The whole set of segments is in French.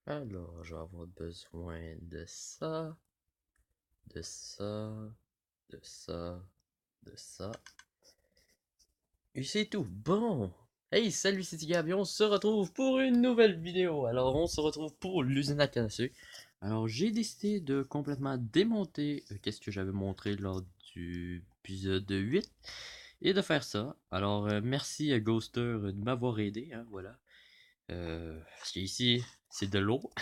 Alors, je vais avoir besoin de ça, de ça, de ça, de ça. Et c'est tout. Bon. Hey, salut, c'est Gabi. On se retrouve pour une nouvelle vidéo. Alors, on se retrouve pour l'usine à canne à sucre. Alors, j'ai décidé de complètement démonter qu'est-ce que j'avais montré lors du épisode 8 et de faire ça. Alors, merci à Ghoster de m'avoir aidé. Hein, voilà. Parce qu'ici, c'est de l'eau.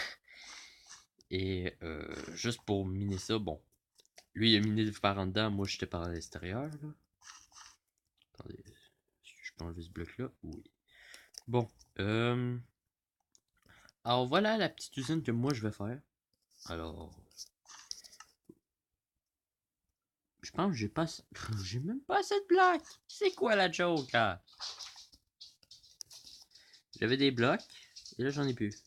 Et juste pour miner ça, bon. Lui, il a miné par en dedans. Moi, j'étais par l'extérieur. Là. Attendez. Est-ce que je peux enlever ce bloc-là? Oui. Bon. Euh, Alors voilà la petite usine que moi je vais faire. Alors, je pense que j'ai pas, j'ai même pas assez de blocs. C'est quoi la joke là? J'avais des blocs et là j'en ai plus.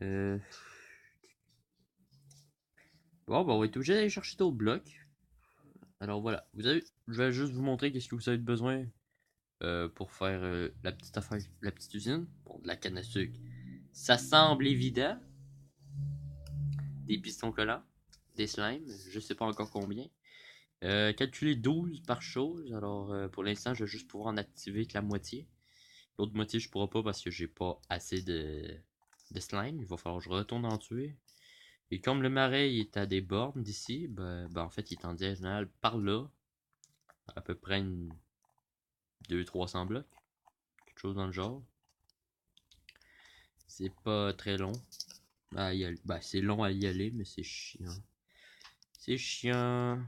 Euh... Bon, bah on va être obligé d'aller chercher d'autres blocs. Alors voilà, vous avez, je vais juste vous montrer qu'est-ce que vous avez besoin pour faire la petite affaire, la petite usine. Bon, de la canne à sucre. Ça semble évident. Des pistons collants, des slimes, je sais pas encore combien. Calculer 12 par chose. Alors, pour l'instant, je vais juste pouvoir en activer que la moitié. L'autre moitié, je pourrai pas parce que j'ai pas assez de slime. Il va falloir que je retourne en tuer. Et comme le marais est à des bornes d'ici, ben, en fait, il est en diagonale par là. À peu près une 200-300 blocs. Quelque chose dans le genre. C'est pas très long. Ben, c'est long à y aller, mais c'est chiant. C'est chiant.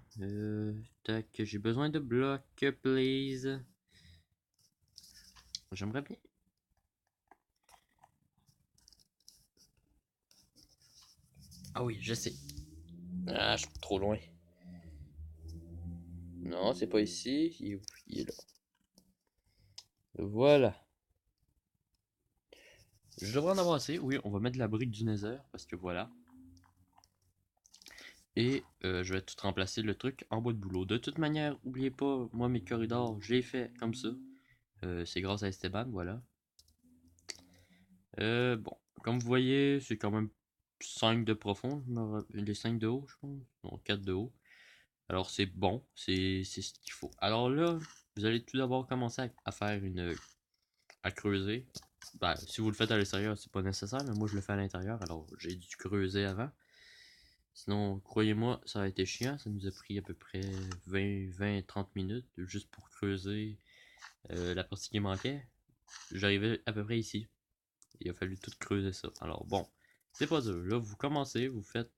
Tac, j'ai besoin de blocs, please. J'aimerais bien. Ah oui, je sais. Ah, je suis trop loin. Non, c'est pas ici. Il est là. Voilà. Je devrais en avoir assez. Oui, on va mettre la brique du Nether parce que voilà. Et je vais tout remplacer le truc en bois de boulot. De toute manière, oubliez pas, moi mes corridors, je les fais comme ça. C'est grâce à Esteban, voilà. Bon, comme vous voyez, c'est quand même 5 de profond, les 5 de haut, je pense. Non, 4 de haut. Alors c'est bon, c'est ce qu'il faut. Alors là, vous allez tout d'abord commencer à faire à creuser. Ben, si vous le faites à l'extérieur, c'est pas nécessaire, mais moi je le fais à l'intérieur, alors j'ai dû creuser avant. Sinon, croyez-moi, ça a été chiant. Ça nous a pris à peu près 20-30 minutes juste pour creuser la partie qui manquait. J'arrivais à peu près ici. Il a fallu tout creuser ça. Alors bon, c'est pas dur. Là, vous commencez, vous faites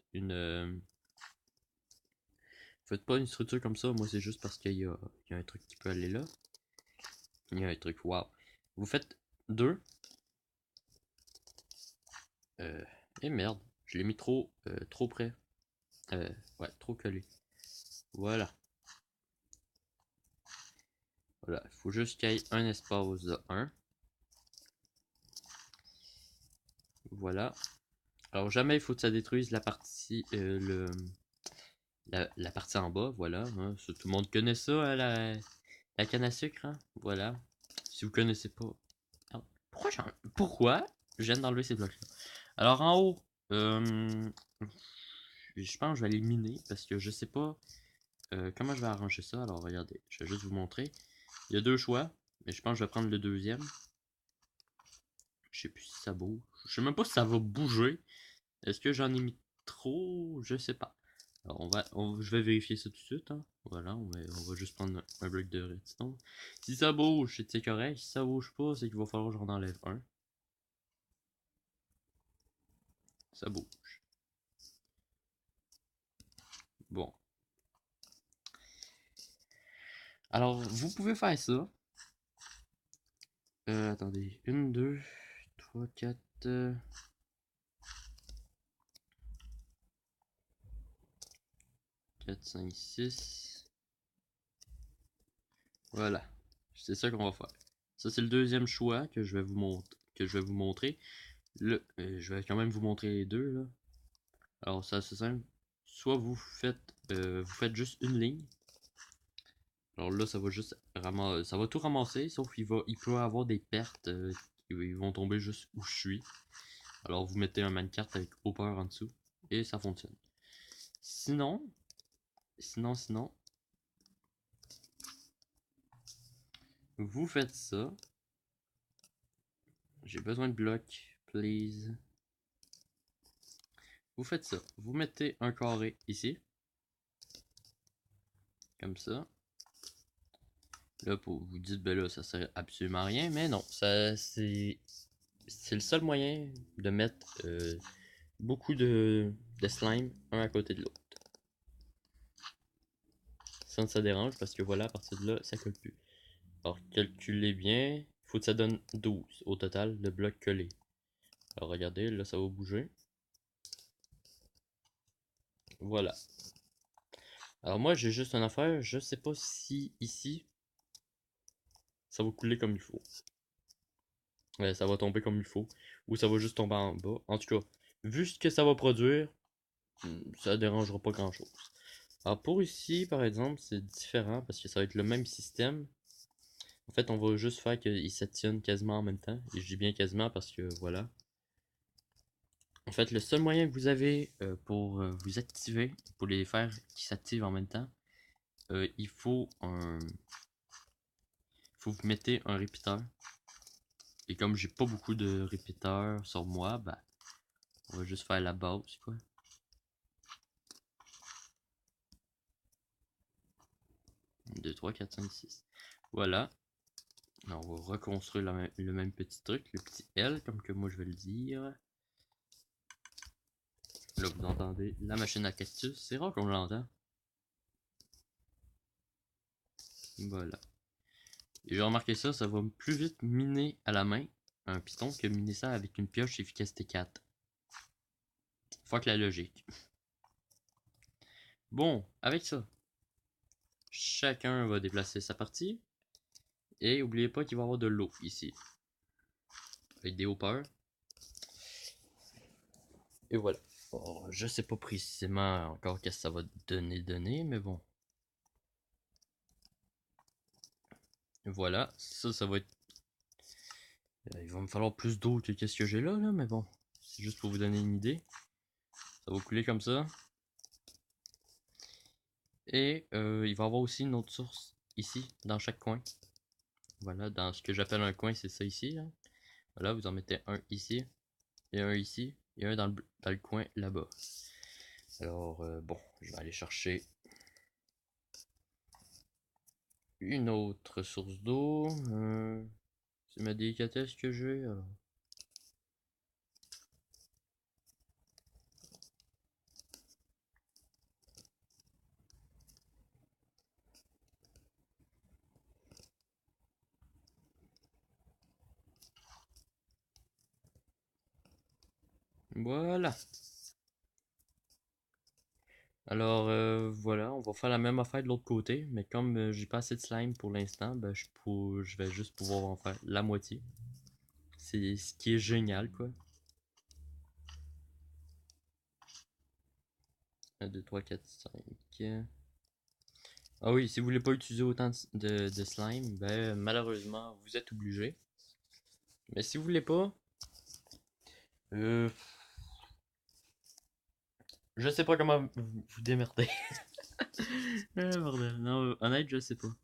faites pas une structure comme ça. Moi, c'est juste parce qu'il y a un truc qui peut aller là. Il y a un truc, waouh. Vous faites deux. Et merde, je l'ai mis trop près. Ouais, trop collé. Voilà. Voilà, il faut juste qu'il y ait un espace de 1. Voilà. Alors jamais il faut que ça détruise la partie la partie en bas, voilà. Hein. Tout le monde connaît ça, hein, la canne à sucre, hein. Voilà. Si vous connaissez pas. Alors, pourquoi je viens d'enlever ces blocs-là? Alors en haut, je pense que je vais aller miner parce que je sais pas comment je vais arranger ça. Alors regardez, je vais juste vous montrer. Il y a deux choix, mais je pense que je vais prendre le deuxième. Je sais plus si ça bouge. Je sais même pas si ça va bouger. Est-ce que j'en ai mis trop? Je sais pas. Alors je vais vérifier ça tout de suite. Hein. Voilà, on va juste prendre un bloc de redstone. Si ça bouge, c'est correct. Si ça bouge pas, c'est qu'il va falloir que j'en enlève un. Ça bouge. Bon. Alors, vous pouvez faire ça. Attendez. 1, 2, 3, 4. 4, 5, 6. Voilà. C'est ça qu'on va faire. Ça, c'est le deuxième choix que je vais vous montrer. Je vais quand même vous montrer les deux. Là. Alors, c'est assez simple. Soit vous faites juste une ligne. Alors là, ça va tout ramasser, sauf il peut avoir des pertes ils vont tomber juste où je suis. Alors vous mettez un minecart avec hopper en dessous et ça fonctionne. Sinon, vous faites ça. J'ai besoin de blocs, please. Vous faites ça. Vous mettez un carré ici. Comme ça. Là, vous dites, ben là, ça sert absolument à rien. Mais non, ça c'est le seul moyen de mettre beaucoup de slime un à côté de l'autre. Sans que ça dérange, parce que voilà, à partir de là, ça colle plus. Alors, calculez bien. Il faut que ça donne 12 au total de blocs collés. Alors, regardez, là, ça va bouger. Voilà. Alors, moi, j'ai juste une affaire. Je sais pas si ici, ça va couler comme il faut. Ouais, ça va tomber comme il faut. Ou ça va juste tomber en bas. En tout cas, vu ce que ça va produire, ça dérangera pas grand chose. Alors pour ici, par exemple, c'est différent parce que ça va être le même système. En fait, on va juste faire qu'ils s'actionnent quasiment en même temps. Et je dis bien quasiment parce que voilà. En fait, le seul moyen que vous avez pour vous activer, pour les faire qui s'activent en même temps, il faut faut que vous mettez un répéteur. Et comme j'ai pas beaucoup de répéteurs sur moi, bah, on va juste faire la base, quoi. 2, 3, 4, 5, 6. Voilà. Alors, on va reconstruire le même petit truc, le petit L, comme que moi je vais le dire. Là, vous entendez la machine à cactus. C'est rare qu'on l'entend. Voilà. Et j'ai remarqué ça, ça va plus vite miner à la main un piston que miner ça avec une pioche efficacité 4. Fuck la logique. Bon, avec ça, chacun va déplacer sa partie. Et n'oubliez pas qu'il va y avoir de l'eau ici. Avec des haut-peurs. Et voilà. Bon, je sais pas précisément encore qu'est-ce que ça va donner, mais bon. Voilà, ça va être... il va me falloir plus d'eau que qu'est-ce que j'ai là, mais bon. C'est juste pour vous donner une idée. Ça va couler comme ça. Et il va y avoir aussi une autre source ici, dans chaque coin. Voilà, dans ce que j'appelle un coin, c'est ça ici. Là. Voilà, vous en mettez un ici, et un ici, et un dans le coin là-bas. Alors, bon, je vais aller chercher une autre source d'eau. C'est ma délicatesse que j'ai, alors. Voilà. Alors voilà, on va faire la même affaire de l'autre côté, mais comme j'ai pas assez de slime pour l'instant, ben, je vais juste pouvoir en faire la moitié. C'est ce qui est génial, quoi. 1, 2, 3, 4, 5. Ah oui, si vous voulez pas utiliser autant de slime, ben malheureusement, vous êtes obligé. Mais si vous voulez pas, euh, je sais pas comment vous démerder. Ah, bordel. Non, honnête, je sais pas.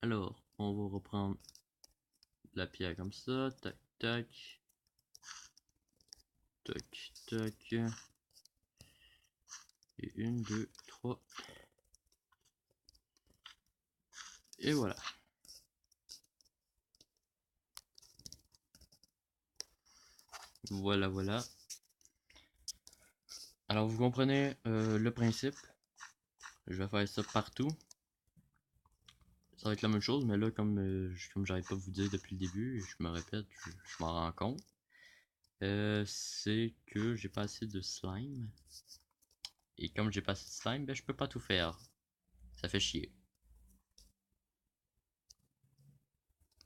Alors, on va reprendre la pierre comme ça. Tac, tac. Tac, tac. Et 1, 2, 3. Et voilà. Voilà, voilà. Alors, vous comprenez le principe. Je vais faire ça partout. Ça va être la même chose, mais là, comme j'arrive pas à vous dire depuis le début, et je me répète, je m'en rends compte. C'est que j'ai pas assez de slime. Et comme j'ai pas assez de slime, ben je peux pas tout faire. Ça fait chier.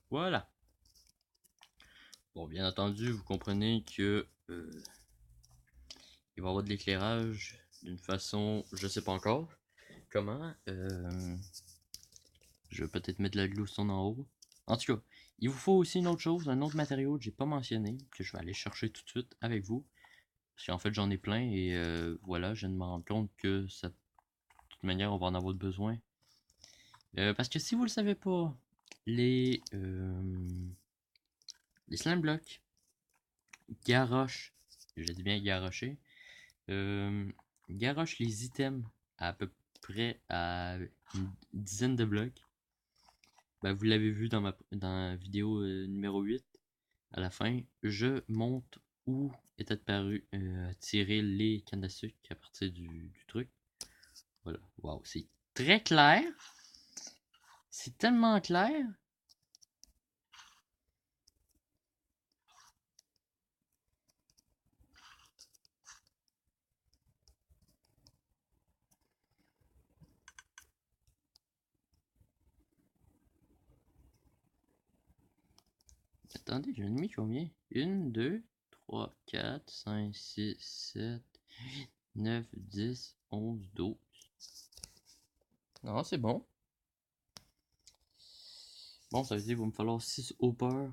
Voilà. Bon, bien entendu, vous comprenez que il va y avoir de l'éclairage d'une façon, je sais pas encore comment. Je vais peut-être mettre la glowstone en haut. En tout cas, Il vous faut aussi une autre chose, un autre matériau que j'ai pas mentionné, que je vais aller chercher tout de suite avec vous. Parce qu'en fait j'en ai plein et voilà, je viens de me rendre compte que ça, de toute manière on va en avoir besoin. Parce que si vous le savez pas, les, les slime blocks garochent, je dis bien garocher, garochent les items à peu près à une dizaine de blocs. Ben, vous l'avez vu dans dans la vidéo numéro 8. À la fin, je montre où est apparu tirer les cannes à sucre à partir du truc. Voilà. Waouh, c'est très clair. C'est tellement clair. Attendez, j'en ai mis combien? 1, 2, 3, 4, 5, 6, 7, 8, 9, 10, 11, 12. Non, c'est bon. Bon, ça veut dire qu'il va me falloir 6 hoppers.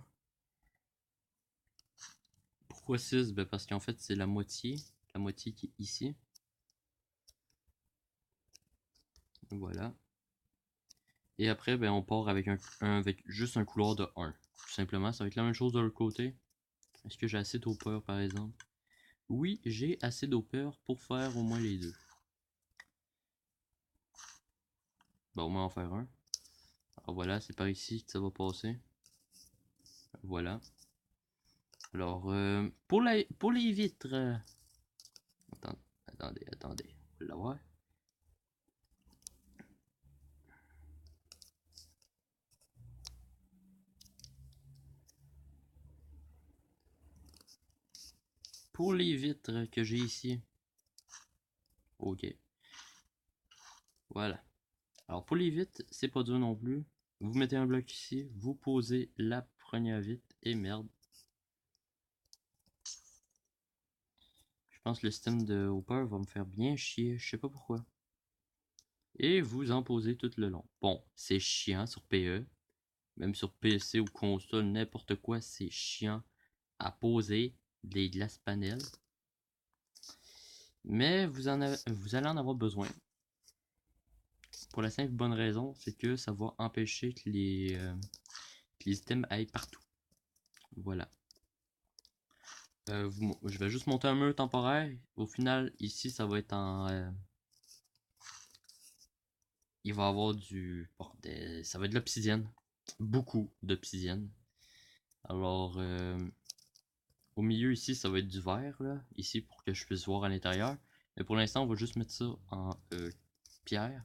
Pourquoi 6? Ben parce qu'en fait, c'est la moitié. La moitié qui est ici. Voilà. Et après, ben, on part avec, avec juste un couloir de 1. Tout simplement, ça va être la même chose de l'autre côté. Est-ce que j'ai assez d'hoppers, par exemple? Oui, j'ai assez d'hoppers pour faire au moins les deux. Ben, au moins en faire un. Alors voilà, c'est par ici que ça va passer. Voilà. Alors, pour les vitres... attendez. On va l'avoir. Pour les vitres que j'ai ici. Ok. Voilà. Alors pour les vitres, c'est pas dur non plus. Vous mettez un bloc ici, vous posez la première vitre et merde. Je pense que le système de hopper va me faire bien chier, je sais pas pourquoi. Et vous en posez tout le long. Bon, c'est chiant sur PE. Même sur PC ou console, n'importe quoi, c'est chiant à poser des glaces panels. Mais vous allez en avoir besoin. Pour la simple bonne raison, c'est que ça va empêcher que les items aillent partout. Voilà. Je vais juste monter un mur temporaire. Au final, ici, ça va être en... il va y avoir du... bordel, ça va être de l'obsidienne. Beaucoup d'obsidienne. Alors, au milieu ici, ça va être du verre, là. Ici, pour que je puisse voir à l'intérieur. Mais pour l'instant, on va juste mettre ça en pierre.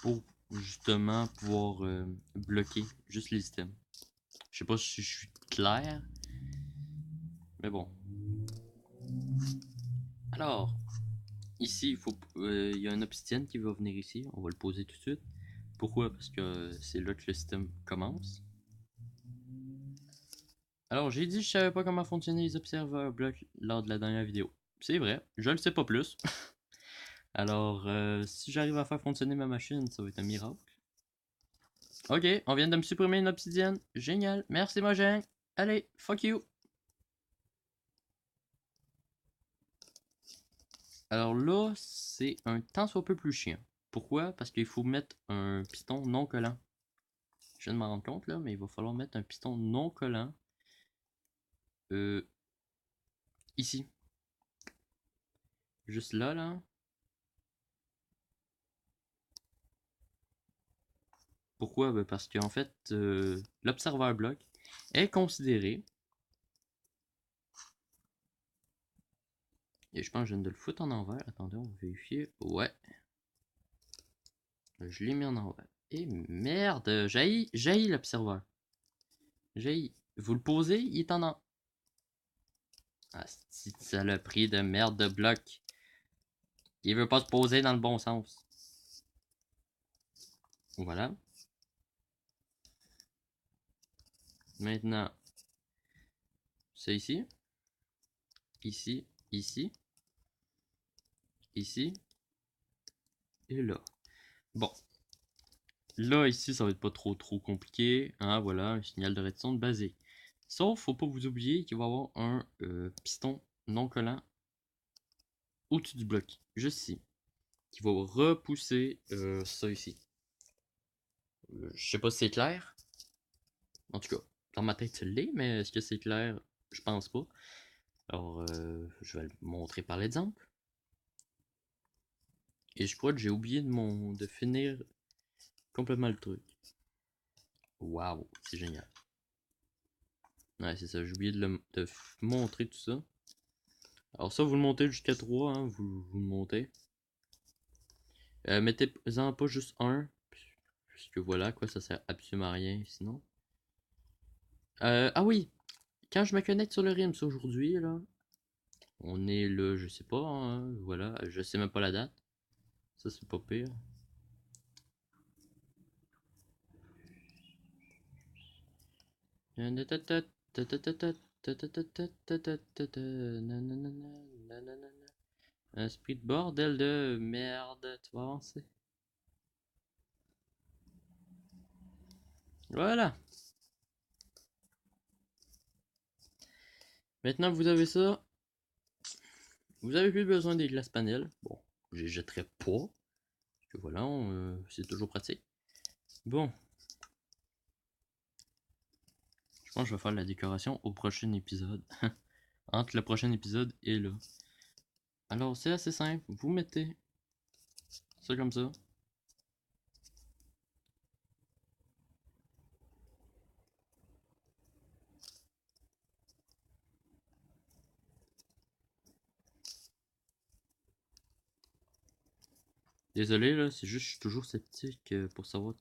Pour, justement, pouvoir bloquer juste les items. Je sais pas si je suis clair. Mais bon. Alors, ici, il y a un obsidienne qui va venir ici. On va le poser tout de suite. Pourquoi? Parce que c'est là que le système commence. Alors, j'ai dit que je savais pas comment fonctionnaient les observeurs blocs lors de la dernière vidéo. C'est vrai, je le sais pas plus. Alors, si j'arrive à faire fonctionner ma machine, ça va être un miracle. Ok, on vient de me supprimer une obsidienne. Génial, merci Mojang. Allez, fuck you. Alors là, c'est un tant soit peu plus chiant. Pourquoi? Parce qu'il faut mettre un piston non collant. Je viens de m'en rendre compte là, mais il va falloir mettre un piston non collant. Ici. Juste là, là. Pourquoi? Ben parce qu'en fait, l'observeur bloc est considéré. Et je pense que je viens de le foutre en envers. Attendez, on va vérifier. Ouais. Je l'ai mis en envers. Et merde, jaillit l'observeur. Jaillit. Vous le posez, il est en envers. Ah, c'est saloperie de merde de bloc. Il veut pas se poser dans le bon sens. Voilà. Maintenant, c'est ici. Ici, ici. Ici. Et là. Bon. Là, ici, ça va être pas trop compliqué. Hein, voilà, un signal de redstone basique. Sauf, faut pas vous oublier qu'il va y avoir un piston non collant au-dessus du bloc, juste ici, qui va repousser ça ici. Je sais pas si c'est clair. En tout cas, dans ma tête, ça l'est, mais est-ce que c'est clair? Je pense pas. Alors, je vais le montrer par l'exemple. Et je crois que j'ai oublié de finir complètement le truc. Waouh, c'est génial. Ouais, c'est ça, j'ai oublié de montrer tout ça. Alors ça, vous le montez jusqu'à 3, hein, vous le montez. Mettez-en pas juste un, puisque voilà, quoi, ça sert absolument à rien, sinon. Ah oui, quand je me connecte sur le RIMS aujourd'hui, là, on est le, je sais pas, hein, voilà, je sais même pas la date. Ça, c'est pas pire. Esprit de bordel de merde, tu vas avancer. Voilà. Maintenant que vous avez ça, vous avez plus besoin des glaces panel. Bon, je les jetterai pas. Parce que voilà, c'est toujours pratique. Bon. Je pense que je vais faire la décoration au prochain épisode. Entre le prochain épisode et là. Alors, c'est assez simple. Vous mettez ça comme ça. Désolé, là, c'est juste que je suis toujours sceptique pour savoir.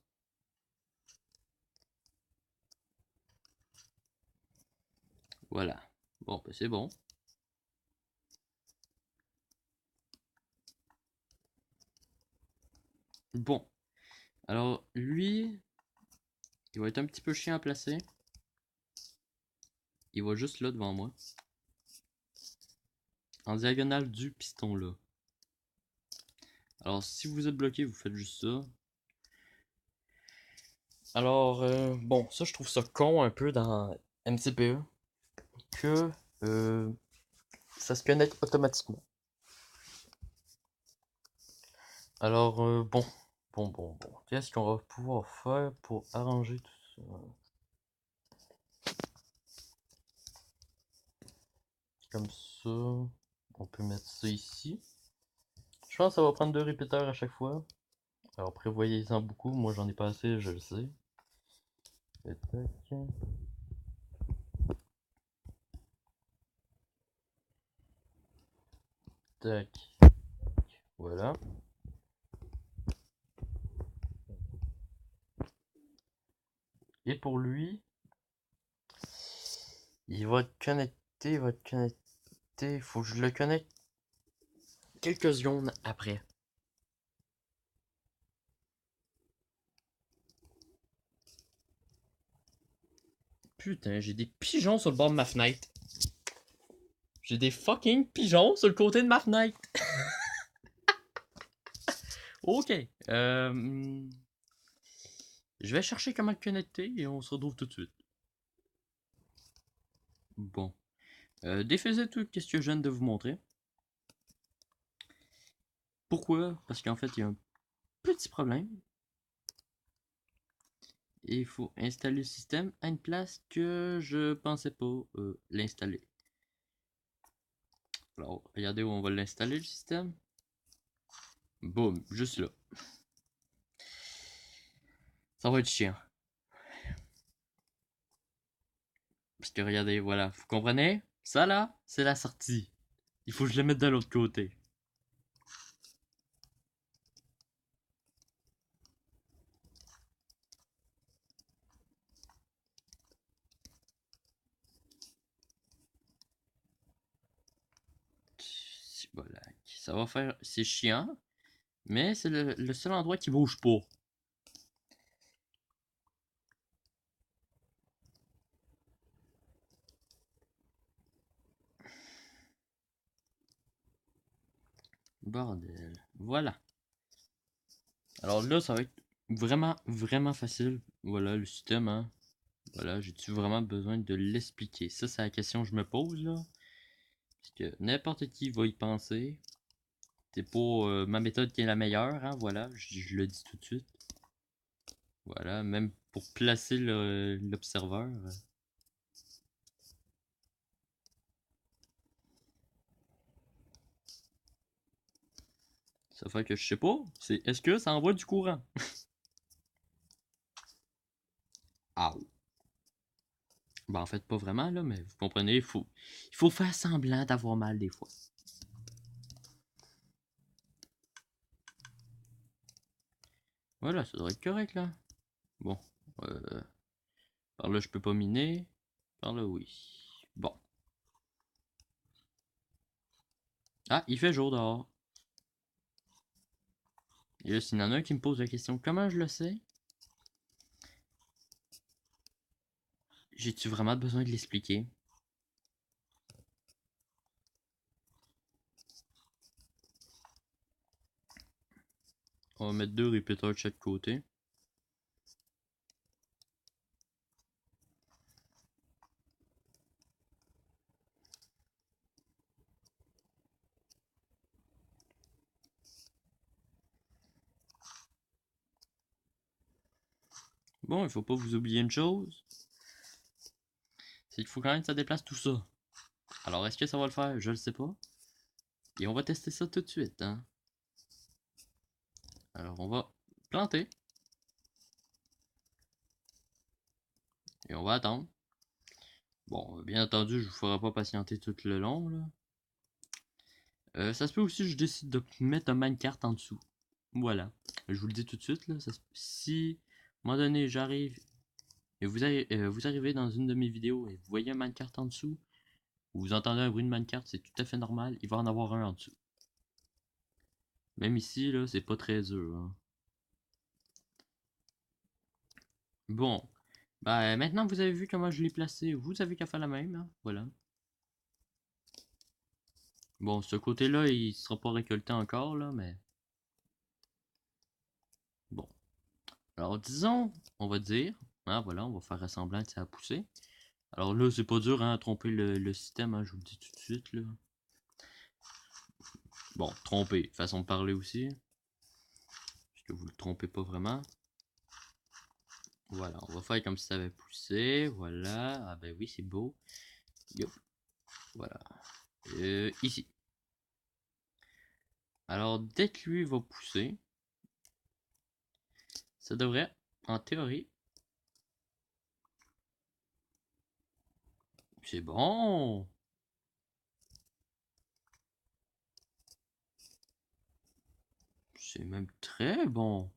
Voilà. Bon, ben c'est bon. Bon. Alors, lui, il va être un petit peu chiant à placer. Il va juste là devant moi. En diagonale du piston là. Alors, si vous êtes bloqué, vous faites juste ça. Alors, bon, ça, je trouve ça con un peu dans MCPE. Que ça se connecte automatiquement. Alors, bon. Qu'est-ce qu'on va pouvoir faire pour arranger tout ça? Comme ça. On peut mettre ça ici. Je pense que ça va prendre 2 répéteurs à chaque fois. Alors, prévoyez-en beaucoup. Moi, j'en ai pas assez, je le sais. Et tac. Tac. Voilà. Et pour lui, il va être connecté, il va être connecté. Il faut que je le connecte quelques secondes après. Putain, j'ai des pigeons sur le bord de ma fenêtre. J'ai des fucking pigeons sur le côté de ma fenêtre. Ok. Je vais chercher comment le connecter et on se retrouve tout de suite. Bon. Défaisez tout ce que je viens de vous montrer. Pourquoi? Parce qu'en fait, il y a un petit problème. Et il faut installer le système à une place que je pensais pas l'installer. Alors, regardez où on va l'installer le système. Boum, juste là. Ça va être chiant. Parce que regardez, voilà, vous comprenez? Ça là, c'est la sortie. Il faut que je le mette de l'autre côté. Voilà, ça va faire... C'est chiant, mais c'est le seul endroit qui bouge pas. Bordel. Voilà. Alors là, ça va être Vraiment, vraiment facile. Voilà, le système, hein. Voilà, j'ai-tu vraiment besoin de l'expliquer? Ça, c'est la question que je me pose, là. Parce que n'importe qui va y penser. C'est pas ma méthode qui est la meilleure, hein, voilà, je le dis tout de suite. Voilà, même pour placer l'observeur. Ça fait que je sais pas, c'est est-ce que ça envoie du courant? Ah, ben en fait pas vraiment là, mais vous comprenez, il faut faire semblant d'avoir mal des fois. Voilà, ça devrait être correct là. Bon, euh, par là je peux pas miner, par là oui. Bon. Ah, il fait jour dehors. Et là, s'il y en a un qui me pose la question, comment je le sais? J'ai-tu vraiment besoin de l'expliquer? On va mettre 2 répéteurs de chaque côté. Bon, il faut pas vous oublier une chose, c'est qu'il faut quand même que ça déplace tout ça. Alors, est-ce que ça va le faire? Je le sais pas. Et on va tester ça tout de suite, hein. Alors, on va planter. Et on va attendre. Bon, bien entendu, je vous ferai pas patienter tout le long, là. Ça se peut aussi que je décide de mettre un minecart en dessous. Voilà. Je vous le dis tout de suite, là. Si, à un moment donné, j'arrive et vous arrivez dans une de mes vidéos et vous voyez un minecart en dessous, ou vous entendez un bruit de minecart, c'est tout à fait normal. Il va en avoir un en dessous. Même ici, là, c'est pas très dur, hein. Bon. Bah, maintenant que vous avez vu comment je l'ai placé, vous avez qu'à faire la même, hein. Voilà. Bon, ce côté-là, il sera pas récolté encore, là, mais... Bon. Alors, disons, on va dire... Hein, voilà, on va faire semblant que ça a poussé. Alors là, c'est pas dur, hein, à tromper le système, hein, je vous le dis tout de suite, là. Bon, tromper, façon de parler aussi. Parce que vous le trompez pas vraiment. Voilà, on va faire comme si ça avait poussé. Voilà. Ah ben oui, c'est beau. Yop. Voilà. Ici. Alors, dès que lui va pousser, ça devrait, en théorie, c'est bon. C'est même très bon.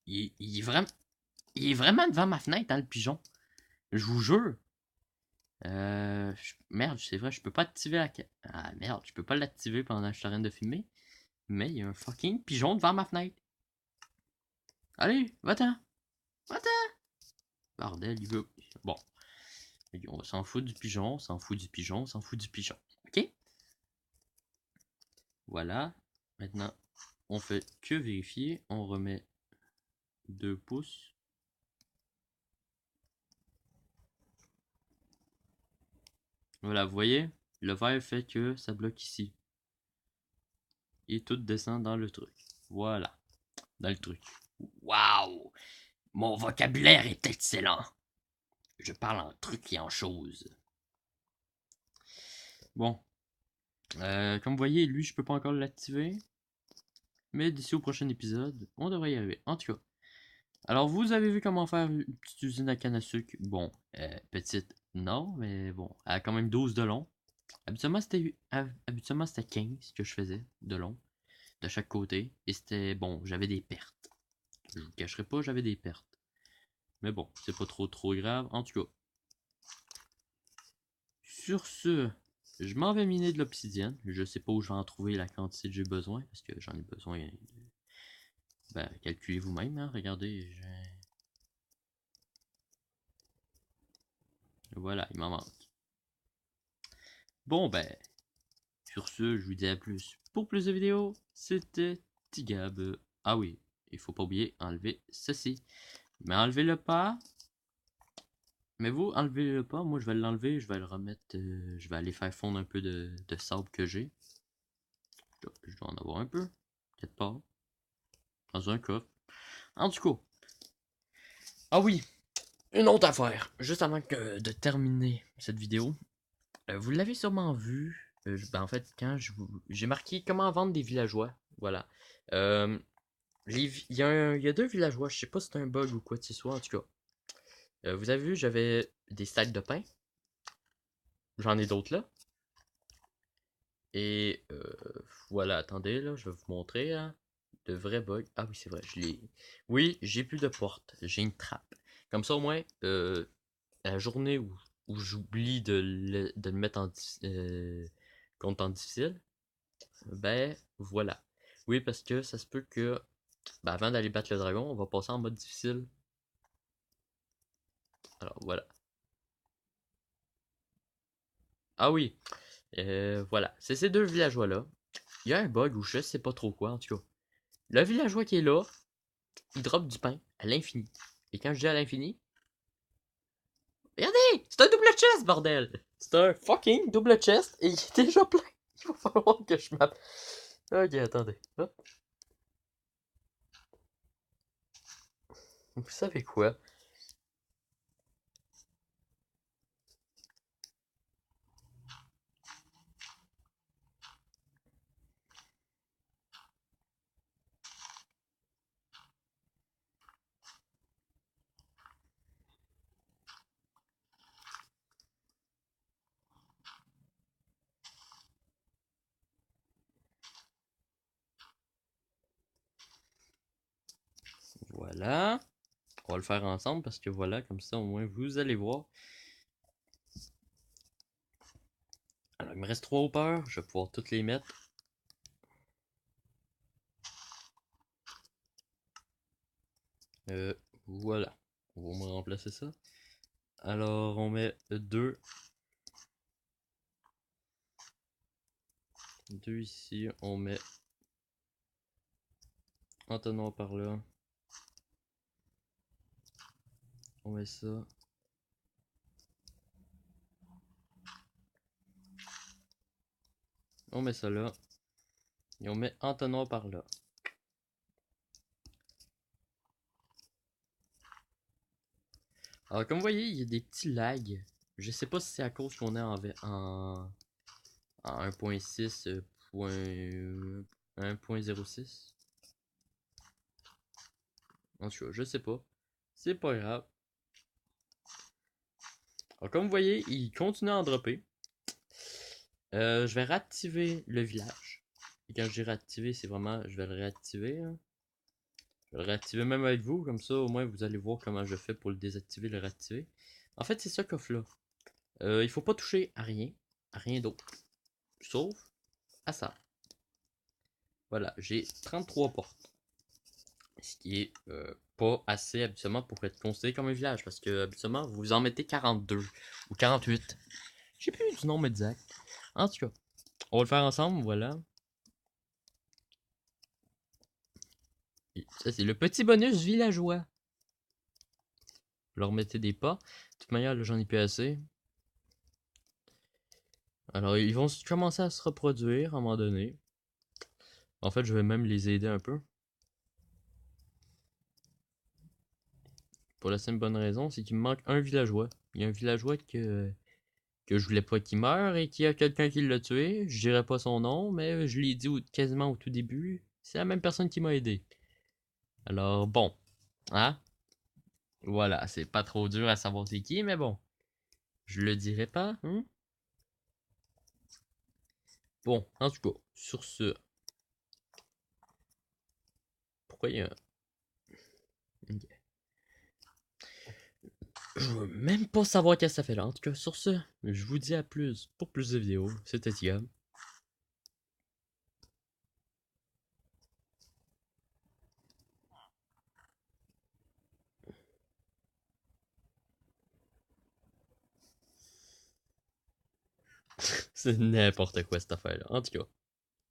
Il est vraiment, il est vraiment devant ma fenêtre, hein, le pigeon. Je vous jure. Merde, c'est vrai, je peux pas activer la... Ah merde, je peux pas l'activer pendant que je suis en train de filmer. Mais il y a un fucking pigeon devant ma fenêtre. Allez, va-t'en. Va-t'en. Bordel, il veut... Bon. On s'en fout du pigeon, on s'en fout du pigeon, on s'en fout du pigeon. Ok? Voilà. Maintenant, on fait que vérifier. On remet 2 pouces. Voilà, vous voyez? Le vert fait que ça bloque ici. Et tout descend dans le truc. Voilà. Dans le truc. Waouh! Mon vocabulaire est excellent. Je parle en trucs et en choses. Bon. Comme vous voyez, lui, je peux pas encore l'activer. Mais d'ici au prochain épisode, on devrait y arriver. En tout cas. Alors, vous avez vu comment faire une petite usine à canne à sucre. Bon, petite, non, mais bon, elle a quand même 12 de long. Habituellement, c'était 15 que je faisais de long, de chaque côté. Et c'était, bon, j'avais des pertes. Je vous cacherai pas, j'avais des pertes. Mais bon, c'est pas trop grave. En tout cas, sur ce, je m'en vais miner de l'obsidienne. Je sais pas où je vais en trouver la quantité que j'ai besoin, parce que j'en ai besoin. Ben, calculez vous-même, hein. Regardez, voilà, il m'en manque. Bon, ben, sur ce, je vous dis à plus pour plus de vidéos. C'était Tigab. Ah oui, il faut pas oublier enlever ceci. Mais enlevez-le pas. Mais vous, enlevez-le pas. Moi, je vais l'enlever. Je vais le remettre. Je vais aller faire fondre un peu de sable que j'ai. Je dois en avoir un peu. Peut-être pas. Dans un coffre. En tout cas. Ah oui, une autre affaire. Juste avant de terminer cette vidéo. Vous l'avez sûrement vu. Ben, en fait, j'ai marqué comment vendre des villageois. Voilà. Euh, il y a deux villageois. Je sais pas si c'est un bug ou quoi que ce soit. En tout cas. Vous avez vu, j'avais des stacks de pain. J'en ai d'autres là. Et voilà, attendez, là, je vais vous montrer là. De vrais bugs. Ah oui, c'est vrai, je l'ai. Oui, j'ai plus de porte. J'ai une trappe. Comme ça, au moins, la journée où j'oublie de le mettre en compte en difficile, ben voilà. Oui, parce que ça se peut que ben, avant d'aller battre le dragon, on va passer en mode difficile. Alors voilà. Ah oui, voilà. C'est ces deux villageois-là. Il y a un bug ou je sais pas trop quoi, en tout cas. Le villageois qui est là, il drop du pain à l'infini. Et quand je dis à l'infini, regardez, c'est un double chest, bordel! C'est un fucking double chest et il est déjà plein. Il va falloir que je m'appelle. Ok, attendez. Hop. Vous savez quoi? Voilà. On va le faire ensemble parce que voilà, comme ça au moins vous allez voir. Alors il me reste 3 haut-peurs, je vais pouvoir toutes les mettre. Voilà. On va me remplacer ça. Alors on met 2. 2 ici, on met entonnoir par là. On met ça. On met ça là. Et on met entonnoir par là. Alors comme vous voyez, il y a des petits lags. Je sais pas si c'est à cause qu'on est en 1.6 1.06. En tout cas, je sais pas. C'est pas grave. Alors comme vous voyez, il continue à en dropper. Je vais réactiver le village. Et quand je dis réactiver, c'est vraiment, je vais le réactiver. Hein. Je vais le réactiver même avec vous, comme ça au moins vous allez voir comment je fais pour le désactiver, le réactiver. En fait, c'est ça coffre là. Il faut pas toucher à rien d'autre. Sauf à ça. Voilà, j'ai 33 portes. Ce qui est pas assez habituellement pour être considéré comme un village. Parce que habituellement, vous en mettez 42 ou 48. J'ai plus du nombre exact. En tout cas, on va le faire ensemble, voilà. Et ça, c'est le petit bonus villageois. Vous leur mettez des pas. De toute manière, là, j'en ai plus assez. Alors, ils vont commencer à se reproduire à un moment donné. En fait, je vais même les aider un peu. Pour la simple bonne raison, c'est qu'il me manque un villageois. Il y a un villageois que je voulais pas qu'il meure et qu'il y a quelqu'un qui l'a tué. Je dirais pas son nom, mais je l'ai dit quasiment au tout début. C'est la même personne qui m'a aidé. Alors bon, hein? Voilà, c'est pas trop dur à savoir c'est qui, mais bon. Je le dirai pas, hein? Bon, en tout cas, sur ce. Pourquoi il y a un... Ok. Je veux même pas savoir qu'est-ce que ça fait là. En tout cas, sur ce, je vous dis à plus pour plus de vidéos. C'était Tigam. C'est n'importe quoi cette affaire là. En tout cas.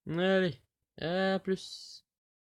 Allez, à plus.